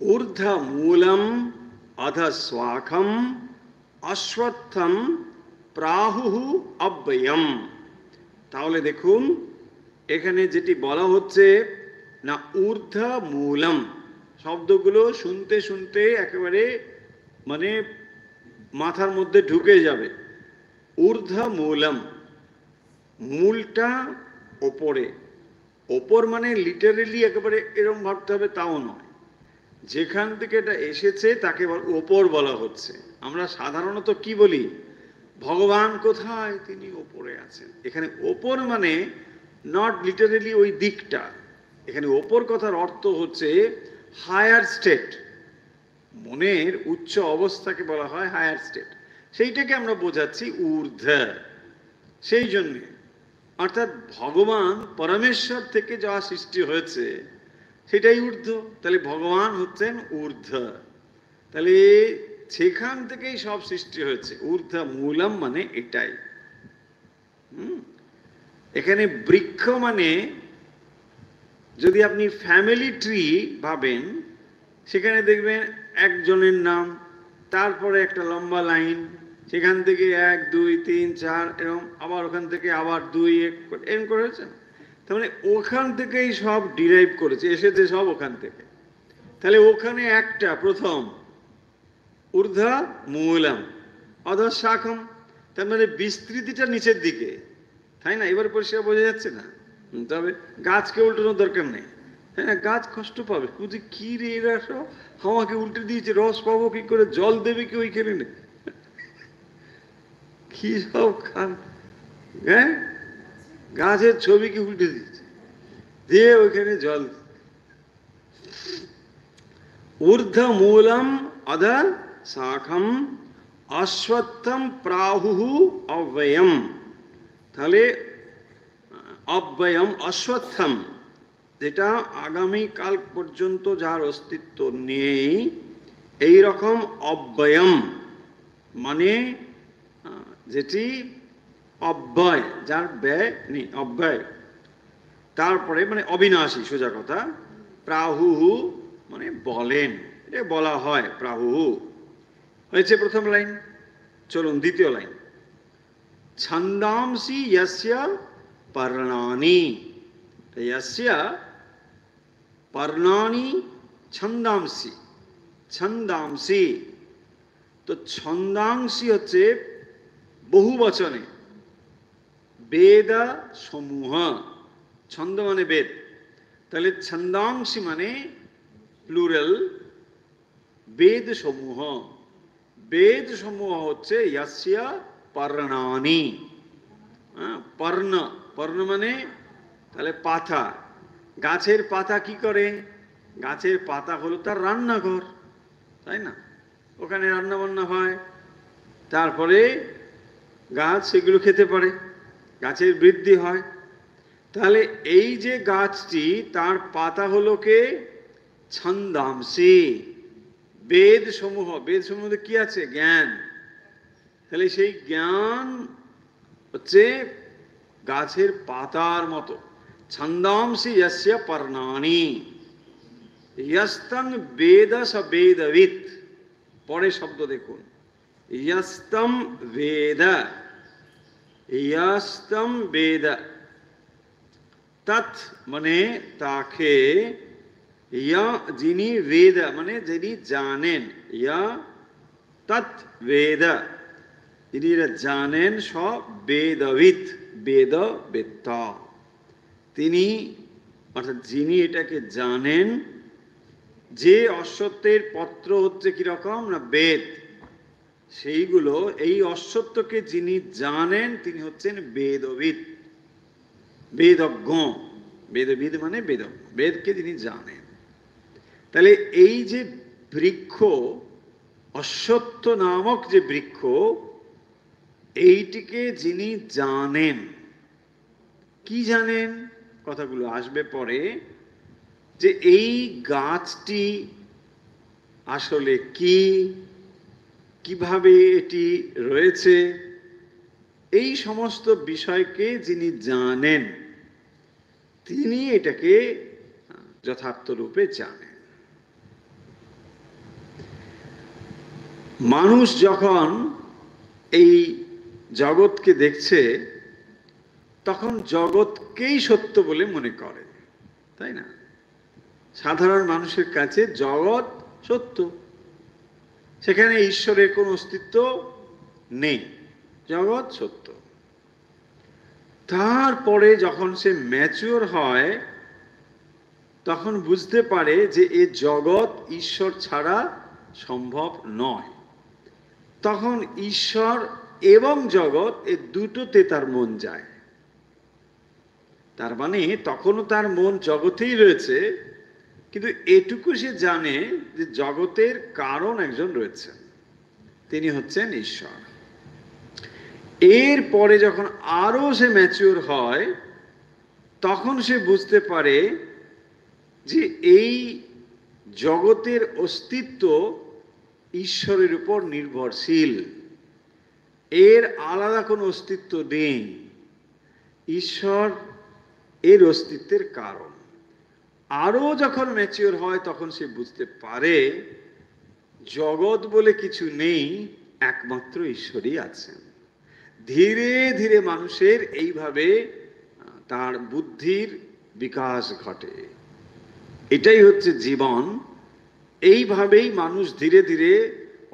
ঊর্ধ্ব মূলম অধ শাখম অশ্বত্থম প্রাহু অব্যয়ম। তাহলে দেখুন এখানে যেটি বলা হচ্ছে না, ঊর্ধ্ব মূলম শব্দগুলো শুনতে শুনতে একেবারে মানে মাথার মধ্যে ঢুকে যাবে। ঊর্ধ্ব মূলম, মূলটা ওপরে, ওপর মানে লিটারেলি একেবারে এরকম ভাবতে হবে তাও নয়, যেখান থেকে এটা এসেছে তাকে ওপর বলা হচ্ছে। আমরা সাধারণত কি বলি, ভগবান কোথায়, তিনি ওপরে আছেন। এখানে ওপর মানে নট লিটারেলি ওই দিকটা, এখানে ওপর কথার অর্থ হচ্ছে হায়ার স্টেট, মনের উচ্চ অবস্থাকে বলা হয় হায়ার স্টেট, সেইটাকে আমরা বোঝাচ্ছি ঊর্ধ্ব। সেই জন্যে অর্থাৎ ভগবান পরমেশ্বর থেকে যা সৃষ্টি হয়েছে সেটাই ঊর্ধ্ব, তাহলে ভগবান হচ্ছেন ঊর্ধ্ব, তাহলে সেখান থেকেই সব সৃষ্টি হয়েছে। ঊর্ধ্ব মূলম মানে এটাই। এখানে বৃক্ষ মানে যদি আপনি ফ্যামিলি ট্রি ভাবেন, সেখানে দেখবেন একজনের নাম, তারপরে একটা লম্বা লাইন, সেখান থেকে 1 2 3 4 এরকম, আবার ওখান থেকে আবার 2 1 এরকম করেছে। তার মানে ওখান থেকেই সব ডিরাইভ করেছে, এসেছে সব ওখান থেকে। তাহলে ওখানে একটা প্রথম ঊর্ধ্ব মূলম অধঃ শাখম, তার মানে বিস্তৃতিটা নিচের দিকে, তাই না? এবার পরিষ্কার বোঝা যাচ্ছে না? তবে গাছকে উল্টানোর দরকার নেই, হ্যাঁ গাছ কষ্ট পাবে, বুঝি কি রে এরা সব আমাকে উল্টে দিয়েছে, রস পাবো কি করে, জল দেবে কি ওইখানে, কি সব খান, হ্যাঁ গাছের ছবিকে উল্টে দিয়েছে, দিয়ে ওইখানে জল। ঊর্ধ্ব মূলম অধ শাখম অশ্বত্থম প্রাহু অব্যয়ম, তাহলে অব্যয়ম অশ্বত্থম, যেটা আগামীকাল পর্যন্ত যার অস্তিত্ব নেই, এই রকম অব্যয়ম মানে যেটি অব্যয়, যার ব্যয় নেই, অব্যয়। তারপরে মানে অবিনাশী, সোজা কথা। প্রাহু মানে বলেন, এটা বলা হয় প্রাহু হয়েছে প্রথম লাইন। চলুন দ্বিতীয় লাইন। ছন্দাংসি যস্য পর্ণানি, যস্য পর্ণানি ছন্দাংসি, ছন্দাংসি, তো ছন্দাংসি হচ্ছে বহু বচনে বেদ সমূহ, ছন্দ মানে বেদ, তাহলে ছন্দাংসি মানে প্লুরাল, বেদ সমূহ, বেদ সমূহ হচ্ছে যস্য পর্ণানি। পর্ণ, পর্ণ মানে তাহলে পাতা, গাছের পাতা কি করে, গাছের পাতা হলো তার রান্নাঘর, তাই না? ওখানে রান্না বান্না হয়, তারপরে গাছ সেগুলো খেতে পারে, গাছের বৃদ্ধি হয়। তাহলে এই যে গাছটি, তার পাতা হলো কে, ছন্দাংসি, বেদ সমূহ। বেদ সমূহ কি আছে, জ্ঞান, তাহলে সেই জ্ঞান হচ্ছে গাছের পাতার মতো। ছন্দাংসি যস্য পর্ণানি ইয়স্তং বেদ স বেদবিৎ, পরে শব্দ দেখুন, ইয়স্তম বেদ, ইয়স্তম বেদ, তৎ মানে তাকে, ইয়া যিনি, বেদ মানে যিনি জানেন, ইয়া তৎ বেদ যিনি জানেন, স বেদবিৎ বেদবেত্তা, তিনি অর্থাৎ যিনি এটাকে জানেন। যে অশ্বত্থের পত্র হচ্ছে কিরকম না বেদ, সেইগুলো এই অশ্বত্থকে যিনি জানেন তিনি হচ্ছেন বেদবিৎ, বেদজ্ঞ। বেদবিদ মানে বেদজ্ঞ, বেদকে যিনি জানেন। তাহলে এই যে বৃক্ষ, অশ্বত্থ নামক যে বৃক্ষ, এইটিকে যিনি জানেন, কি জানেন, কথাগুলো আসবে পরে, যে এই গাছটি আসলে কি, কিভাবে এটি রয়েছে, এই সমস্ত বিষয়কে যিনি জানেন, তিনি এটাকে যথার্থ রূপে জানেন। মানুষ যখন এই জগৎকে দেখছে, তখন জগৎকেই সত্য বলে মনে করে, তাই না? সাধারণ মানুষের কাছে জগৎ সত্য, সেখানে ঈশ্বরের কোনো অস্তিত্ব নেই, জগৎ সত্য। তারপরে যখন সে ম্যাচিওর হয়, তখন বুঝতে পারে যে এ জগৎ ঈশ্বর ছাড়া সম্ভব নয়। তখন ঈশ্বর এবং জগৎ এ দুটোতে তার মন যায়। তার মানে তখনও তার মন জগতেই রয়েছে, কিন্তু এটুকু সে জানে যে জগতের কারণ একজন রয়েছেন, তিনি হচ্ছেন ঈশ্বর। এরপরে যখন আরো সে ম্যাচিওর হয়, তখন সে বুঝতে পারে যে এই জগতের অস্তিত্ব ঈশ্বরের উপর নির্ভরশীল, এর আলাদা কোনো অস্তিত্ব নেই। ঈশ্বর এর অস্তিত্বের কারণ। আরো যখন ম্যাচিওর হয়, তখন সে বুঝতে পারে জগৎ বলে কিছু নেই, একমাত্র ঈশ্বরই আছেন। ধীরে ধীরে মানুষের এইভাবে তার বুদ্ধির বিকাশ ঘটে। এটাই হচ্ছে জীবন। এইভাবেই মানুষ ধীরে ধীরে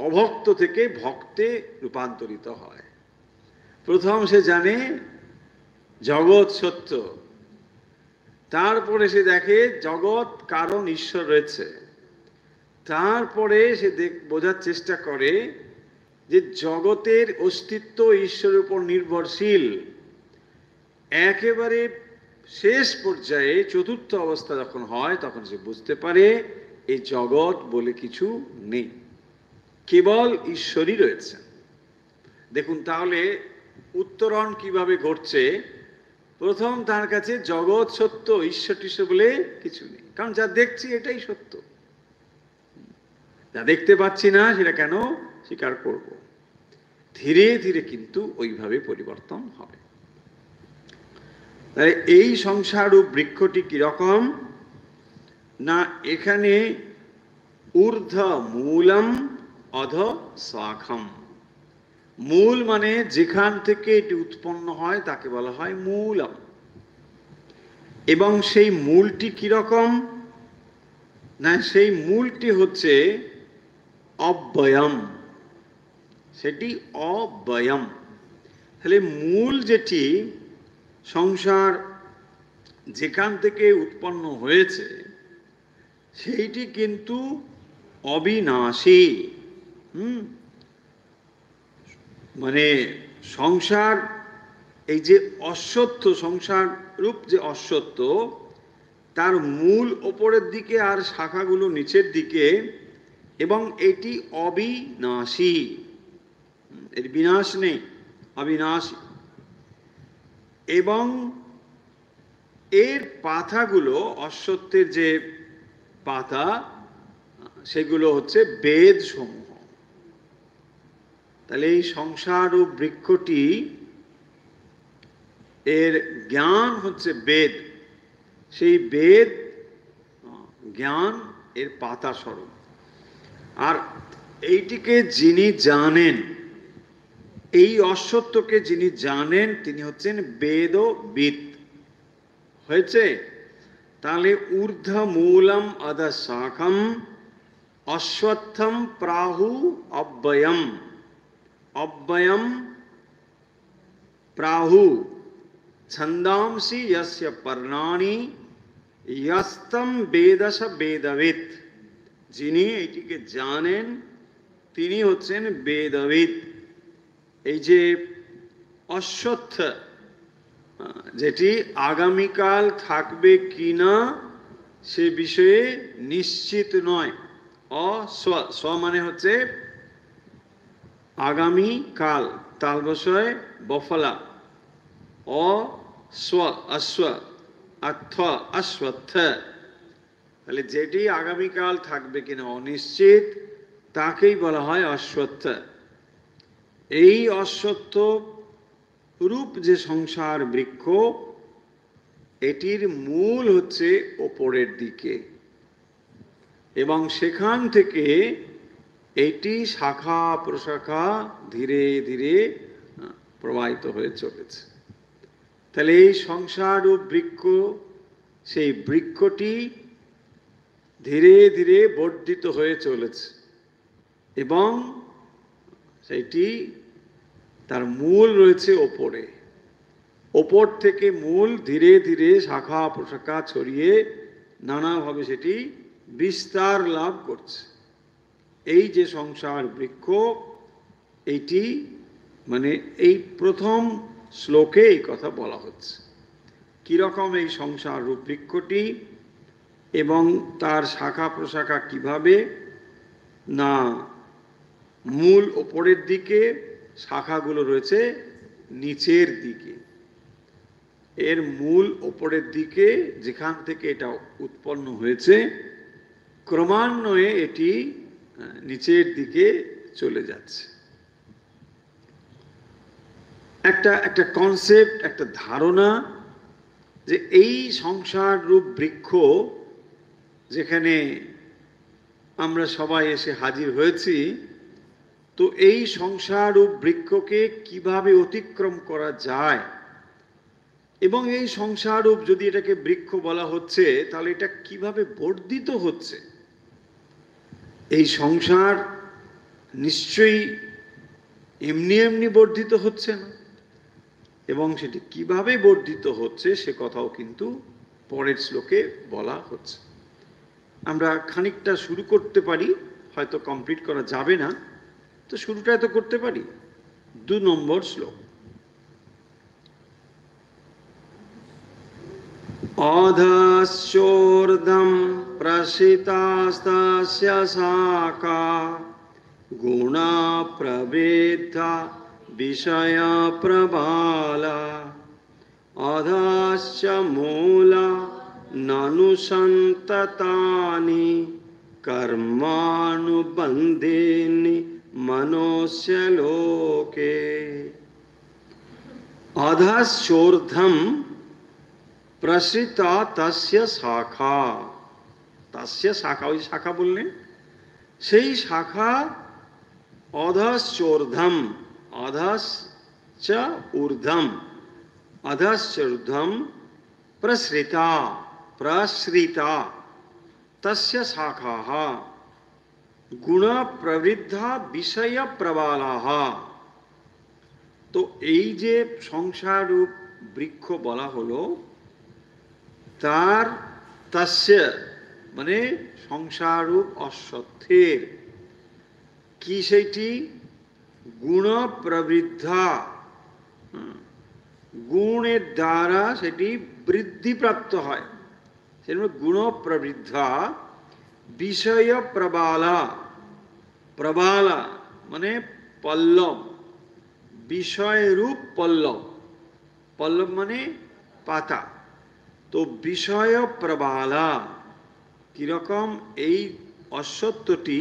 অভক্ত থেকে ভক্তে রূপান্তরিত হয়। প্রথম সে জানে জগৎ সত্য, তারপরে সে দেখে জগৎ কারণ ঈশ্বর রয়েছে, তারপরে সে বোঝার চেষ্টা করে যে জগতের অস্তিত্ব ঈশ্বরের উপর নির্ভরশীল। একেবারে শেষ পর্যায়ে চতুর্থ অবস্থা যখন হয়, তখন সে বুঝতে পারে এই জগৎ বলে কিছু নেই, কেবল ঈশ্বরই রয়েছে। দেখুন তাহলে উত্তরণ কিভাবে ঘটছে। প্রথম তার কাছে জগৎ সত্য, ঈশ্বর টিশ্বর বলে কিছু নেই, কারণ যা দেখছি এটাই সত্য। যা দেখতে পাচ্ছি না সেটা কেন স্বীকার করব। ধীরে ধীরে কিন্তু ওইভাবে পরিবর্তন হবে। তাই এই সংসাররূপ বৃক্ষটি কিরকম না, এখানে ঊর্ধ্ব মূলম অধ শাখম। মূল মানে যেখান থেকে এটি উৎপন্ন হয় তাকে বলা হয় মূলম। এবং সেই মূলটি কিরকম না, সেই মূলটি হচ্ছে অব্যয়ম, সেটি অব্যয়ম। তাহলে মূল যেটি সংসার যেখান থেকে উৎপন্ন হয়েছে সেইটি কিন্তু অবিনাশী। মানে সংসার, এই যে অসত্য, সংসার রূপ যে অসত্য, তার মূল ওপরের দিকে আর শাখাগুলো নিচের দিকে, এবং এটি অবিনাশী, এর বিনাশ নেই, অবিনাশী। এবং এর পাতাগুলো, অশ্বত্থের যে পাতা, সেগুলো হচ্ছে বেদ সমূহ। তাহলে এই সংসার ও বৃক্ষটি, এর জ্ঞান হচ্ছে বেদ, সেই বেদ জ্ঞান এর পাতা স্বরূপ। আর এইটিকে যিনি জানেন, এই অসত্যকে যিনি জানেন, তিনি হচ্ছেন বেদবিদ। হয়েছে? তাহলে ঊর্ধ্ব মূলম অধ শাখম অশ্বত্থম প্রাহু অব্যয়ম। অব্যয়ম প্রাহু ছন্দাংসি যস্য পর্ণানি যস্তম বেদস বেদবিদ। যিনি এটিকে জানেন তিনি হচ্ছেন বেদবিদ। এই যে অশ্বত্থ, যেটি আগামীকাল থাকবে কিনা সে বিষয়ে নিশ্চিত নয়। অস্ব, স্ব মানে হচ্ছে আগামী কাল, তালবশয় বফলা। অস্ব, অশ্ব, অর্থ অশ্বত্থ। তাহলে যেটি আগামীকাল থাকবে কিনা অনিশ্চিত, তাকেই বলা হয় অশ্বত্থ। এই অশ্বত্থ রূপ যে সংসার বৃক্ষ, এটির মূল হচ্ছে ওপরের দিকে, এবং সেখান থেকে এটি শাখা প্রশাখা ধীরে ধীরে প্রবাহিত হয়ে চলেছে। তাহলে এই সংসার ও বৃক্ষ, সেই বৃক্ষটি ধীরে ধীরে বর্ধিত হয়ে চলেছে, এবং সেইটি তার মূল রয়েছে ওপরে। ওপর থেকে মূল ধীরে ধীরে শাখা প্রশাখা ছড়িয়ে নানাভাবে সেটি বিস্তার লাভ করছে। এই যে সংসার বৃক্ষ, এইটি মানে এই প্রথম শ্লোকে এই কথা বলা হচ্ছে। কীরকম এই সংসার রূপ বৃক্ষটি এবং তার শাখা প্রশাখা কিভাবে, না মূল ওপরের দিকে, শাখাগুলো রয়েছে নিচের দিকে। এর মূল ওপরের দিকে যেখান থেকে এটা উৎপন্ন হয়েছে, ক্রমান্বয়ে এটি নিচের দিকে চলে যাচ্ছে। একটা কনসেপ্ট, একটা ধারণা যে এই সংসার রূপ বৃক্ষ যেখানে আমরা সবাই এসে হাজির হয়েছি, তো এই সংসার রূপ বৃক্ষকে কিভাবে অতিক্রম করা যায়, এবং এই সংসার রূপ যদি এটাকে বৃক্ষ বলা হচ্ছে তাহলে এটা কিভাবে বর্ধিত হচ্ছে। এই সংসার নিশ্চয়ই এমনি এমনি বর্ধিত হচ্ছে না, এবং সেটি কিভাবে বর্ধিত হচ্ছে সে কথাও কিন্তু পরের শ্লোকে বলা হচ্ছে। আমরা খানিকটা শুরু করতে পারি, হয়তো কমপ্লিট করা যাবে না, তো শুরুটা তো করতে পারি। 2 নম্বর শ্লোক। অধশ্চোর্ধ্বং প্রসৃতাস্তস্য শাখা গুণা প্রবৃদ্ধা বিষয় প্রবালা অধশ্চ মূলা ননু সন্ততানি কর্মানুবন্ধেনি মনুষ্য লোকে। অধশ্চোর্ধ্বং প্রসৃতা তস্য শাখা, তস্য শাখা, ওই শাখা বললেন, সেই শাখা অধশ্চোর্ধ্বং, অধশ্চ ঊর্ধ্বং, অধশ্চ ঊর্ধ্বং প্রসৃতা, প্রসৃতা তস্য শাখাः গুণ প্রবৃদ্ধা বিষয় প্রবালাः। তো এই যে সংসার রূপ বৃক্ষ বলা হলো, তার তস্য মানে সংসার রূপ অশ্বত্থের কি সেইটি গুণ প্রবৃদ্ধা, গুণের দ্বারা সেটি বৃদ্ধিপ্রাপ্ত হয়, সেটা গুণ প্রবৃদ্ধা বিষয় প্রবালা, প্রবালা মানে পল্লব, বিষয়রূপ পল্লব, পল্লব মানে পাতা। তো বিষয় প্রবালা কিরকম, এই অশ্বত্থটি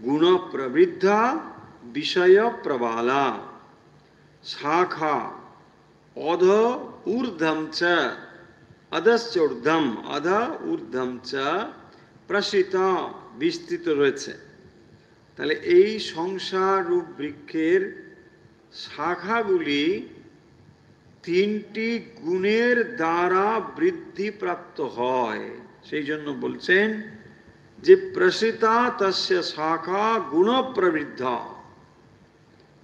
গুণ প্রবৃদ্ধা বিষয় প্রবালা শাখা অধ ঊর্ধ্বং চ, অধশ্চ ঊর্ধ্বং, অধ ঊর্ধ্বং চ প্রসৃতা, বিস্তৃত রয়েছে। তাহলে এই সংসার রূপ বৃক্ষের শাখাগুলি 3টি গুণের দ্বারা বৃদ্ধিপ্রাপ্ত হয়। সেই জন্য বলছেন যে প্রসৃতা তস্য শাখা গুণ প্রবৃদ্ধা,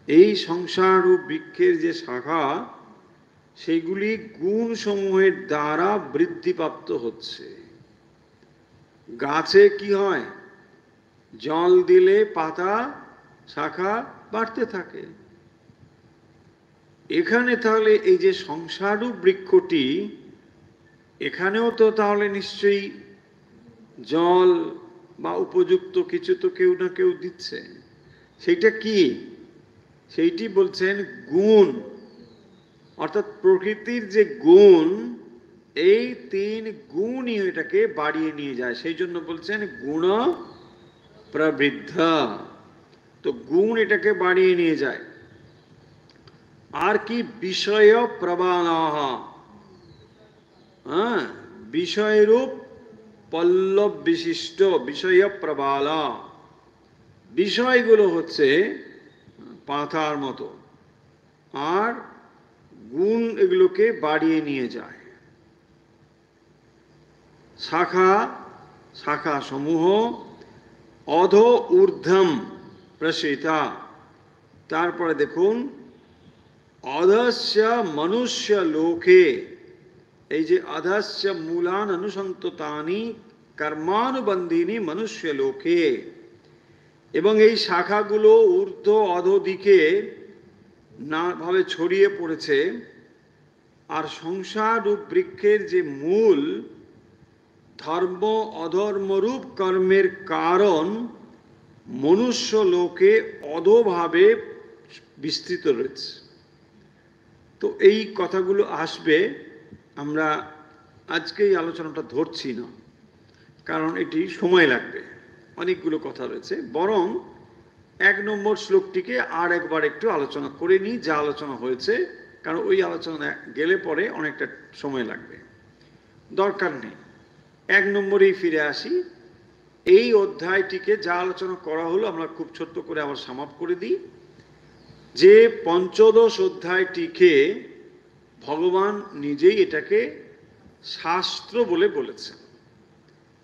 এই সংসার রূপ বৃক্ষের যে শাখা সেইগুলি গুণ সমূহের দ্বারা বৃদ্ধিপ্রাপ্ত হচ্ছে। গাছে কি হয়, জল দিলে পাতা শাখা বাড়তে থাকে। এখানে তাহলে এই যে সংসাররূপ বৃক্ষটি, এখানেও তো তাহলে নিশ্চয়ই জল বা উপযুক্ত কিছু তো কেউ না কেউ দিচ্ছে। সেইটা কি, সেইটি বলছেন গুণ, অর্থাৎ প্রকৃতির যে গুণ, এই 3 গুণই এটাকে বাড়িয়ে নিয়ে যায়। সেই জন্য বলছেন গুণ প্রবৃদ্ধা, তো গুণ এটাকে বাড়িয়ে নিয়ে যায়। আর কি বিষয় প্রবালাহ, বিষয়রূপ পল্লব বিশিষ্ট বিষয় প্রবালা, বিষয়গুলো হচ্ছে পাতার মতো, আর গুণ এগুলোকে বাড়িয়ে নিয়ে যায়। শাখা, শাখা সমূহ অধ ঊর্ধ্বম প্রসৃতা, তারপরে দেখুন অধস্য মনুষ্য লোকে, এই যে অধস্য মূলান অনুসন্ততানি কর্মানুবন্ধিনী মনুষ্য লোকে, এবং এই শাখাগুলো ঊর্ধ্ব অধোদিকে না ভাবে ছড়িয়ে পড়েছে। আর সংসার রূপ বৃক্ষের যে মূল ধর্ম অধর্মরূপ কর্মের কারণ মনুষ্য লোকে অধোভাবে বিস্তৃত রয়েছে। তো এই কথাগুলো আসবে, আমরা আজকে এই আলোচনাটা ধরছি না, কারণ এটি সময় লাগবে, অনেকগুলো কথা রয়েছে। বরং 1 নম্বর শ্লোকটিকে আর একবার একটু আলোচনা করে নিই, যা আলোচনা হয়েছে, কারণ ওই আলোচনা গেলে পরে অনেকটা সময় লাগবে, দরকার নেই। 1 নম্বরেই ফিরে আসি। এই অধ্যায়টিকে যা আলোচনা করা হলো আমরা খুব ছোট্ট করে আবার সামাপ করে দিই, যে পঞ্চদশ অধ্যায়টিকে ভগবান নিজেই এটাকে শাস্ত্র বলে বলেছেন।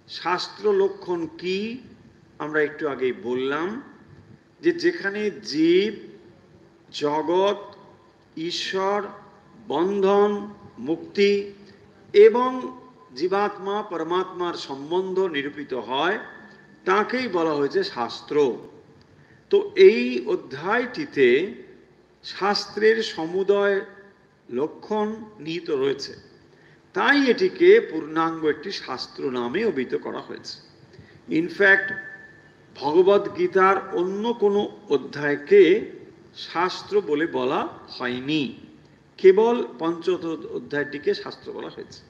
শাস্ত্র লক্ষণ কি আমরা একটু আগেই বললাম, যে যেখানে জীব, জগৎ, ঈশ্বর, বন্ধন, মুক্তি এবং জীবাত্মা পরমাত্মার সম্বন্ধ নিরূপিত হয়, তাকেই বলা হয়েছে শাস্ত্র। তো এই অধ্যায়টিতে শাস্ত্রের সমুদয় লক্ষণ নিহিত রয়েছে, তাই এটিকে পূর্ণাঙ্গ একটি শাস্ত্র নামে অভিহিত করা হয়েছে। ইনফ্যাক্ট ভগবদ গীতার অন্য কোনো অধ্যায়কে শাস্ত্র বলে বলা হয়নি, কেবল পঞ্চদশ অধ্যায়টিকে শাস্ত্র বলা হয়েছে।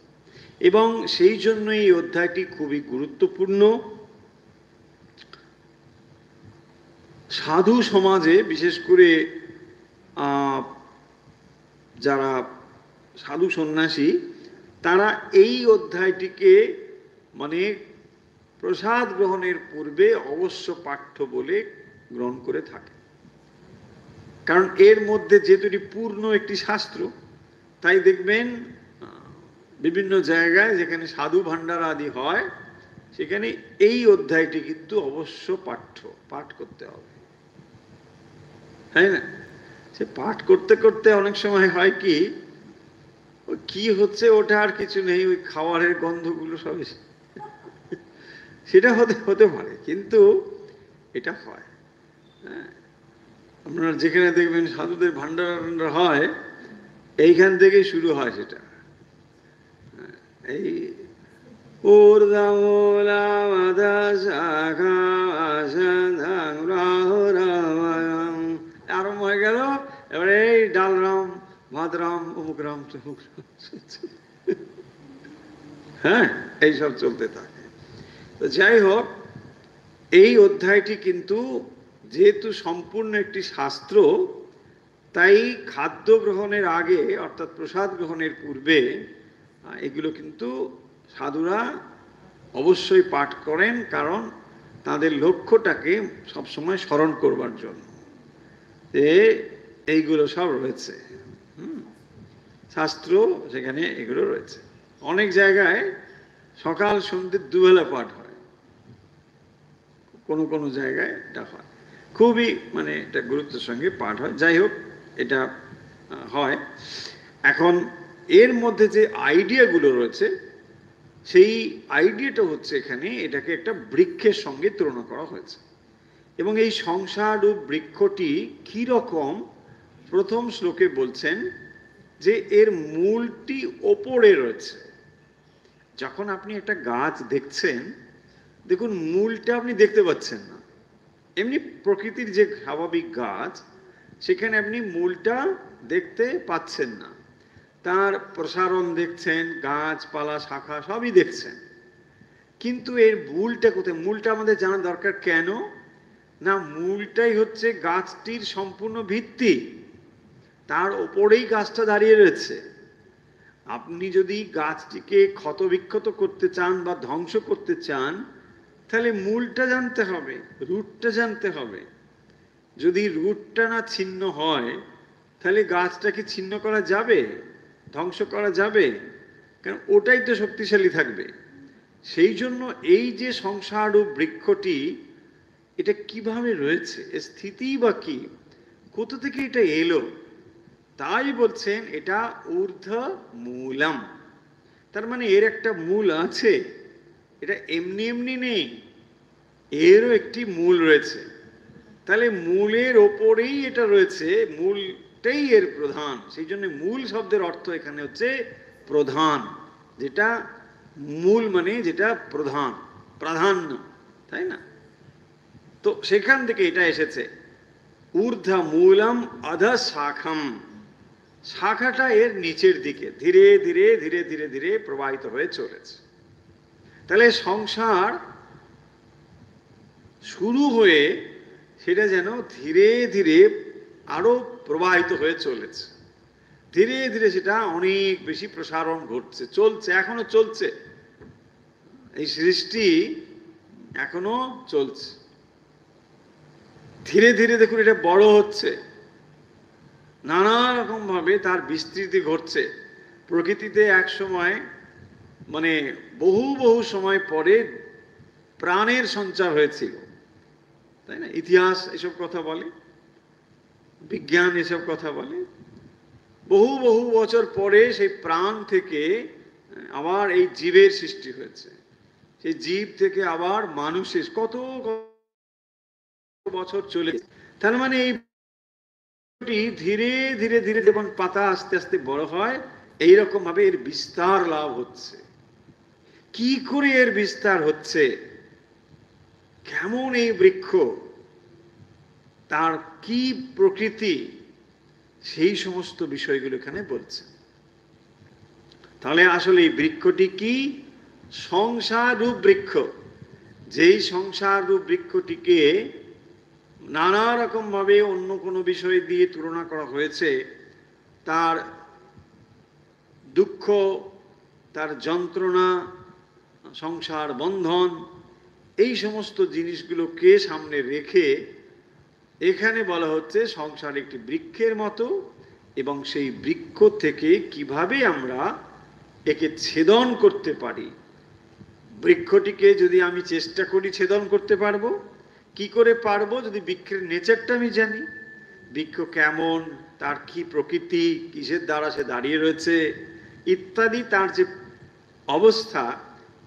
এবং সেই জন্য এই অধ্যায়টি খুবই গুরুত্বপূর্ণ। সাধু সমাজে, বিশেষ করে যারা সাধু সন্ন্যাসী, তারা এই অধ্যায়টিকে মানে প্রসাদ গ্রহণের পূর্বে অবশ্য পাঠ্য বলে গ্রহণ করে থাকে। কারণ এর মধ্যে যেহেতু এটি পূর্ণ একটি শাস্ত্র, তাই দেখবেন বিভিন্ন জায়গায় যেখানে সাধু ভান্ডার আদি হয়, সেখানে এই অধ্যায়টি কিন্তু অবশ্য পাঠ করতে হবে, তাই না? সে পাঠ করতে করতে অনেক সময় হয় কি, কি হচ্ছে ওটা আর কিছু নেই, ওই খাবারের গন্ধগুলো সব সেটা হতে পারে, কিন্তু এটা হয়। হ্যাঁ, আপনারা যেখানে দেখবেন সাধুদের ভান্ডার হয়, এইখান থেকেই শুরু হয় সেটা। এই আরম্ভ হয়ে গেল, এবারে এই ডাল রাম, ভাত রাম, অমুক রাম, তমুক রাম, হ্যাঁ, এইসব চলতে থাকে। তো যাই হোক, এই অধ্যায়টি কিন্তু যেহেতু সম্পূর্ণ একটি শাস্ত্র, তাই খাদ্য গ্রহণের আগে অর্থাৎ প্রসাদ গ্রহণের পূর্বে এগুলো কিন্তু সাধুরা অবশ্যই পাঠ করেন, কারণ তাদের লক্ষ্যটাকে সবসময় স্মরণ করবার জন্য এইগুলো সব রয়েছে। শাস্ত্র সেখানে এগুলো রয়েছে। অনেক জায়গায় সকাল সন্ধ্যে দুবেলা পাঠ হয়, কোনো কোনো জায়গায় এটা হয়, খুবই মানে এটা গুরুত্বের সঙ্গে পাঠ হয়। যাই হোক, এটা হয়। এখন এর মধ্যে যে আইডিয়াগুলো রয়েছে, সেই আইডিয়াটা হচ্ছে এখানে এটাকে একটা বৃক্ষের সঙ্গে তুলনা করা হয়েছে। এবং এই সংসার রূপ বৃক্ষটি কীরকম, প্রথম শ্লোকে বলছেন যে এর মূলটি ওপরে রয়েছে। যখন আপনি একটা গাছ দেখছেন, দেখুন মূলটা আপনি দেখতে পাচ্ছেন না। এমনি প্রকৃতির যে স্বাভাবিক গাছ, সেখানে আপনি মূলটা দেখতে পাচ্ছেন না, তার প্রসারণ দেখছেন, গাছপালা শাখা সবই দেখছেন, কিন্তু এর মূলটা কোথায়? মূলটা আমাদের জানা দরকার। কেন না, মূলটাই হচ্ছে গাছটির সম্পূর্ণ ভিত্তি, তার ওপরেই গাছটা দাঁড়িয়ে রয়েছে। আপনি যদি গাছটিকে ক্ষতবিক্ষত করতে চান বা ধ্বংস করতে চান, তাহলে মূলটা জানতে হবে, রুটটা জানতে হবে। যদি রুটটা না ছিন্ন হয়, তাহলে গাছটাকে ছিন্ন করা যাবে, ধ্বংস করা যাবে? কারণ ওটাই তো শক্তিশালী থাকবে। সেই জন্য এই যে সংসার ও বৃক্ষটি, এটা কিভাবে রয়েছে, এর স্থিতি বা কি, কোথা থেকে এটা এলো, তাই বলছেন এটা ঊর্ধ্ব মূলম। তার মানে এর একটা মূল আছে, এটা এমনি এমনি নেই, এরও একটি মূল রয়েছে। তাহলে মূলের ওপরেই এটা রয়েছে, মূলটাই এর প্রধান। সেই জন্য মূল শব্দের অর্থ এখানে হচ্ছে প্রধান, যেটা মূল মানে যেটা প্রধান, প্রাধান্য, তাই না? তো সেখান থেকে এটা এসেছে ঊর্ধ্ব মূলম অধ শাখম, শাখাটা এর নিচের দিকে ধীরে ধীরে ধীরে ধীরে ধীরে প্রবাহিত হয়ে চলেছে। তাহলে সংসার শুরু হয়ে সেটা যেন ধীরে ধীরে আরো প্রবাহিত হয়ে চলেছে, ধীরে ধীরে সেটা অনেক বেশি প্রসারণ ঘটছে, চলছে, এখনো চলছে। এই সৃষ্টি এখনো চলছে, ধীরে ধীরে দেখুন এটা বড় হচ্ছে, নানা রকম ভাবে তার বিস্তৃতি ঘটছে। প্রকৃতিতে এক সময় মানে বহু বহু সময় পরে প্রাণের সঞ্চার হয়েছিল, তাই না? ইতিহাস এসব কথা বলে, বিজ্ঞান এসব কথা বলে। বহু বহু বছর পরে সেই প্রাণ থেকে আবার এই জীবের সৃষ্টি হয়েছে, সেই জীব থেকে আবার মানুষের কত বছর চলে। তার মানে এই ধীরে ধীরে ধীরে যেমন পাতা আস্তে আস্তে বড় হয়, এইরকম ভাবে এর বিস্তার লাভ হচ্ছে। কি করে এর বিস্তার হচ্ছে, কেমন এই বৃক্ষ, তার কি প্রকৃতি, সেই সমস্ত বিষয়গুলো এখানে বলছে। তাহলে আসলে এই বৃক্ষটি কি? সংসার রূপ বৃক্ষ। যেই সংসার রূপ বৃক্ষটিকে নানা রকম ভাবে অন্য কোনো বিষয় দিয়ে তুলনা করা হয়েছে, তার দুঃখ, তার যন্ত্রণা, সংসার বন্ধন, এই সমস্ত জিনিসগুলোকে সামনে রেখে এখানে বলা হচ্ছে সংসার একটি বৃক্ষের মতো, এবং সেই বৃক্ষ থেকে কিভাবে আমরা একে ছেদন করতে পারি। বৃক্ষটিকে যদি আমি চেষ্টা করি ছেদন করতে পারবো, কি করে পারবো? যদি বৃক্ষের নেচারটা আমি জানি, বৃক্ষ কেমন, তার কি প্রকৃতি, কিসের দ্বারা সে দাঁড়িয়ে রয়েছে ইত্যাদি, তার যে অবস্থা,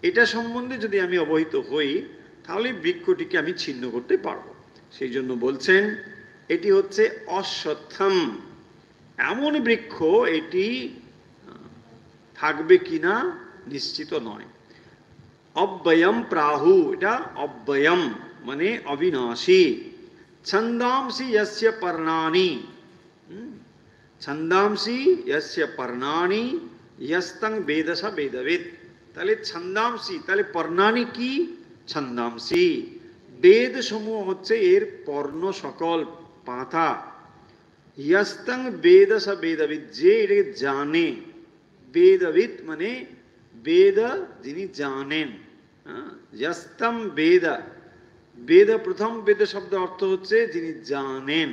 এটা সম্বন্ধে যদি আমি অবহিত হই, তাহলে বৃক্ষটিকে আমি ছিন্ন করতে পারবো। সেই জন্য বলছেন এটি হচ্ছে অশ্বত্থম, এমন বৃক্ষ এটি থাকবে কিনা নিশ্চিত নয়। অব্যয়ম প্রাহু, এটা অব্যয়ম মানে অবিনাশী। ছন্দাংসি যস্য পর্ণানি, ছন্দাংসি যস্য পর্ণানি যস্তং বেদস বেদবিদ। তাহলে ছন্দাংসি, তাহলে পর্ণানি কি? ছন্দাংসি, বেদ সমূহ হচ্ছে এর পর্ণ সকল পাতা। যস্তং বেদস বেদবিদ, যে এটাকে জানে, বেদবিদ মানে বেদ যিনি জানেন। যস্তম বেদ, বেদ প্রথম বেদ শব্দ অর্থ হচ্ছে যিনি জানেন,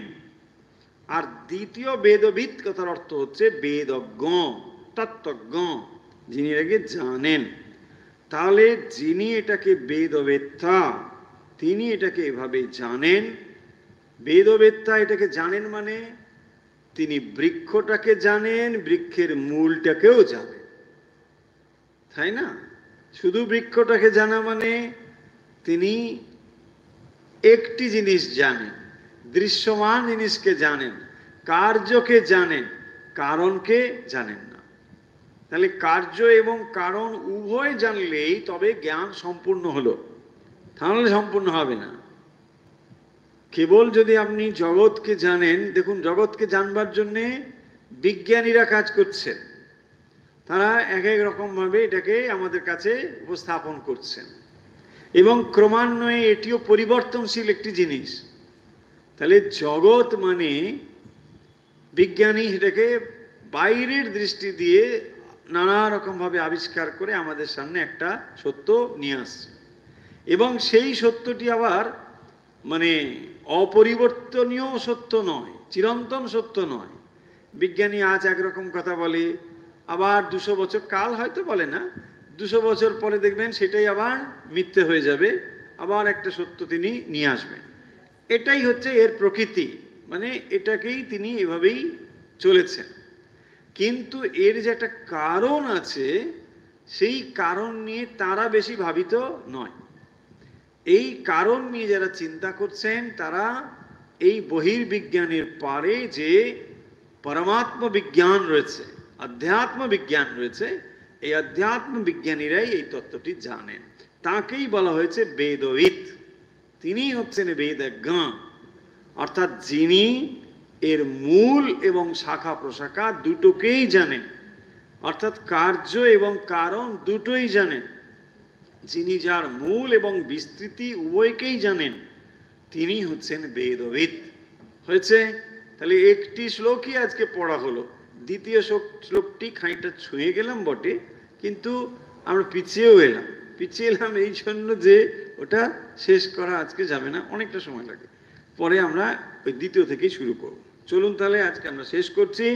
আর দ্বিতীয় বেদবিদ কথার অর্থ হচ্ছে বেদজ্ঞ, তত্ত্বজ্ঞ, যিনি এটাকে জানেন। তাহলে যিনি এটাকে বেদবেত্তা, তিনি এটাকে এভাবে জানেন। বেদবেত্তা এটাকে জানেন মানে তিনি বৃক্ষটাকে জানেন, বৃক্ষের মূলটাকেও জানেন, তাই না? শুধু বৃক্ষটাকে জানা মানে তিনি একটি জিনিস জানেন, দৃশ্যমান জিনিসকে জানেন, কার্যকে জানেন, কারণকে জানেন না। তাহলে কার্য এবং কারণ উভয় জানলেই তবে জ্ঞান সম্পূর্ণ হলো, তাহলে সম্পূর্ণ হবে না। কেবল যদি আপনি জগৎকে জানেন, দেখুন জগৎকে জানবার জন্যে বিজ্ঞানীরা কাজ করছেন, তারা এক এক রকমভাবে এটাকে আমাদের কাছে উপস্থাপন করছেন, এবং ক্রমান্বয়ে এটিও পরিবর্তনশীল একটি জিনিস। তাহলে জগৎ মানে বিজ্ঞানী সেটাকে বাইরের দৃষ্টি দিয়ে নানা রকমভাবে আবিষ্কার করে আমাদের সামনে একটা সত্য নিয়ে আসছে, এবং সেই সত্যটি আবার মানে অপরিবর্তনীয় সত্য নয়, চিরন্তন সত্য নয়। বিজ্ঞানী আজ একরকম কথা বলে, আবার 200 বছর, কাল হয়তো বলে না, 200 বছর পরে দেখবেন সেটাই আবার মিথ্যে হয়ে যাবে, আবার একটা সত্য তিনি নিয়ে আসবেন। এটাই হচ্ছে এর প্রকৃতি, মানে এটাকেই তিনি এভাবেই চলেছেন। কিন্তু এর যে একটা কারণ আছে, সেই কারণ নিয়ে তারা বেশি ভাবিত নয়। এই কারণ নিয়ে যারা চিন্তা করছেন তারা এই বহির্বিজ্ঞানের পারে যে পরমাত্ম বিজ্ঞান রয়েছে, আধ্যাত্ম বিজ্ঞান রয়েছে, এই আধ্যাত্ম বিজ্ঞানীরাই এই তত্ত্বটি জানেন। তাকেই বলা হয়েছে বেদবিদ। তিনি হচ্ছেন বেদজ্ঞ, অর্থাৎ যিনি এর মূল এবং শাখা প্রশাখা দুটোকেই জানেন, অর্থাৎ কার্য এবং কারণ দুটোই জানেন। যিনি যার মূল এবং বিস্তৃতি উভয়কেই জানেন, তিনি হচ্ছেন বেদবিদ। হয়েছে? তাহলে একটি শ্লোকই আজকে পড়া হলো। দ্বিতীয় শ্লোকটি খানিকটা ছুঁয়ে গেলাম বটে, কিন্তু আমরা পিছিয়েও এলাম। পিছিয়ে এলাম এই জন্য যে ওটা শেষ করা আজকে যাবে না, অনেকটা সময় লাগে। পরে আমরা ওই দ্বিতীয় থেকেই শুরু করব। চলুন তাহলে আজকে আমরা শেষ করছি।